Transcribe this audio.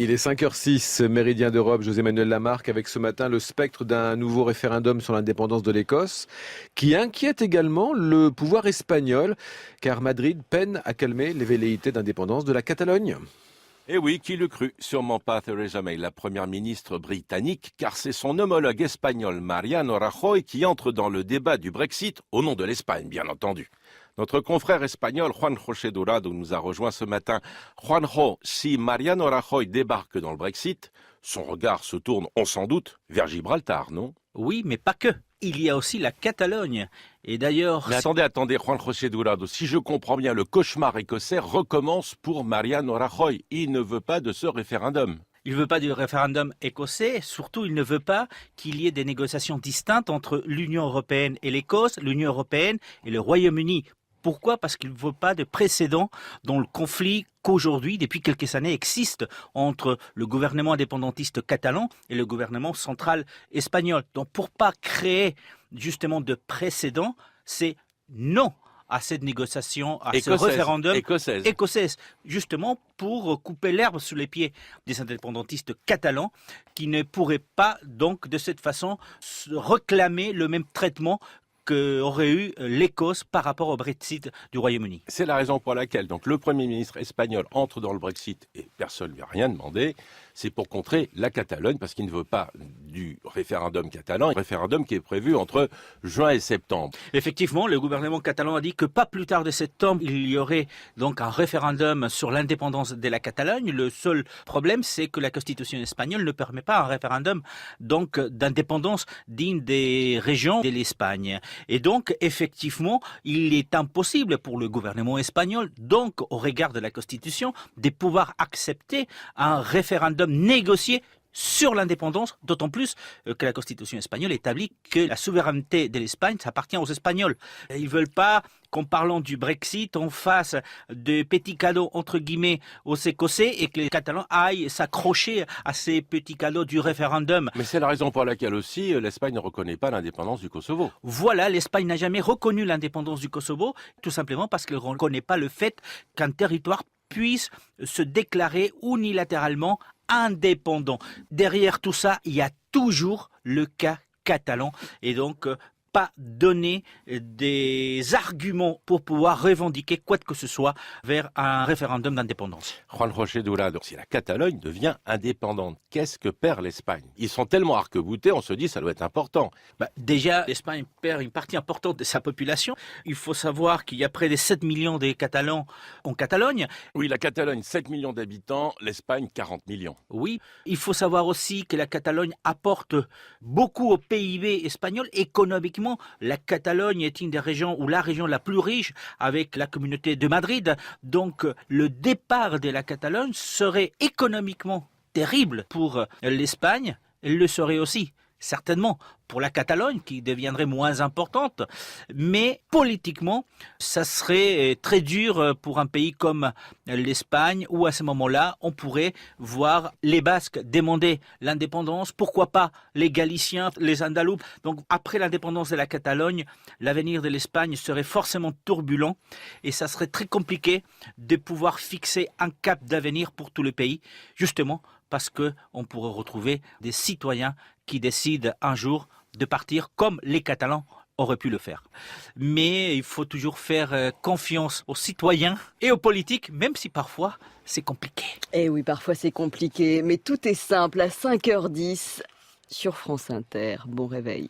Il est 5h06, Méridien d'Europe, José-Manuel Lamarque, avec ce matin le spectre d'un nouveau référendum sur l'indépendance de l'Écosse, qui inquiète également le pouvoir espagnol, car Madrid peine à calmer les velléités d'indépendance de la Catalogne. Eh oui, qui l'eût cru? Sûrement pas Theresa May, la première ministre britannique, car c'est son homologue espagnol Mariano Rajoy qui entre dans le débat du Brexit, au nom de l'Espagne, bien entendu. Notre confrère espagnol Juan José Dorado nous a rejoint ce matin. Juanjo, si Mariano Rajoy débarque dans le Brexit, son regard se tourne, on s'en doute, vers Gibraltar, non? Oui, mais pas que. Il y a aussi la Catalogne. Et d'ailleurs... Mais attendez, Juan José Dorado, si je comprends bien, le cauchemar écossais recommence pour Mariano Rajoy. Il ne veut pas de ce référendum. Il ne veut pas du référendum écossais, surtout il ne veut pas qu'il y ait des négociations distinctes entre l'Union européenne et l'Écosse, l'Union européenne et le Royaume-Uni. Pourquoi? Parce qu'il ne veut pas de précédent dans le conflit qu'aujourd'hui, depuis quelques années, existe entre le gouvernement indépendantiste catalan et le gouvernement central espagnol. Donc pour pas créer justement de précédent, c'est non à cette négociation, à ce référendum écossaise, justement pour couper l'herbe sous les pieds des indépendantistes catalans qui ne pourraient pas donc de cette façon réclamer le même traitement qu'aurait eu l'Écosse par rapport au Brexit du Royaume-Uni. C'est la raison pour laquelle donc, le Premier ministre espagnol entre dans le Brexit et personne ne lui a rien demandé. C'est pour contrer la Catalogne parce qu'il ne veut pas du référendum catalan, un référendum qui est prévu entre juin et septembre. Effectivement, le gouvernement catalan a dit que pas plus tard de septembre, il y aurait donc un référendum sur l'indépendance de la Catalogne. Le seul problème, c'est que la Constitution espagnole ne permet pas un référendum donc d'indépendance d'une des régions de l'Espagne. Et donc, effectivement, il est impossible pour le gouvernement espagnol, donc au regard de la Constitution, de pouvoir accepter un référendum négocié sur l'indépendance, d'autant plus que la Constitution espagnole établit que la souveraineté de l'Espagne appartient aux Espagnols. Ils ne veulent pas qu'en parlant du Brexit, on fasse de petits cadeaux entre guillemets aux Écossais et que les Catalans aillent s'accrocher à ces petits cadeaux du référendum. Mais c'est la raison pour laquelle aussi l'Espagne ne reconnaît pas l'indépendance du Kosovo. Voilà, l'Espagne n'a jamais reconnu l'indépendance du Kosovo, tout simplement parce qu'elle ne reconnaît pas le fait qu'un territoire puisse se déclarer unilatéralement indépendant. Derrière tout ça, il y a toujours le cas catalan et donc pas donner des arguments pour pouvoir revendiquer quoi que ce soit vers un référendum d'indépendance. Juan José Dorado, si la Catalogne devient indépendante, qu'est-ce que perd l'Espagne? Ils sont tellement arc-boutés, on se dit ça doit être important. Déjà, l'Espagne perd une partie importante de sa population. Il faut savoir qu'il y a près de 7 millions de Catalans en Catalogne. Oui, la Catalogne, 7 millions d'habitants, l'Espagne, 40 millions. Oui, il faut savoir aussi que la Catalogne apporte beaucoup au PIB espagnol. Économiquement, la Catalogne est une des régions ou la région la plus riche avec la communauté de Madrid. Donc, le départ de la Catalogne serait économiquement terrible pour l'Espagne. Elle le serait aussi, certainement, pour la Catalogne, qui deviendrait moins importante. Mais politiquement, ça serait très dur pour un pays comme l'Espagne, où à ce moment-là, on pourrait voir les Basques demander l'indépendance, pourquoi pas les Galiciens, les Andalous. Donc après l'indépendance de la Catalogne, l'avenir de l'Espagne serait forcément turbulent et ça serait très compliqué de pouvoir fixer un cap d'avenir pour tout le pays, justement parce qu'on pourrait retrouver des citoyens qui décident un jour de partir comme les Catalans auraient pu le faire. Mais il faut toujours faire confiance aux citoyens et aux politiques, même si parfois c'est compliqué. Eh oui, parfois c'est compliqué, mais tout est simple à 5h10 sur France Inter. Bon réveil.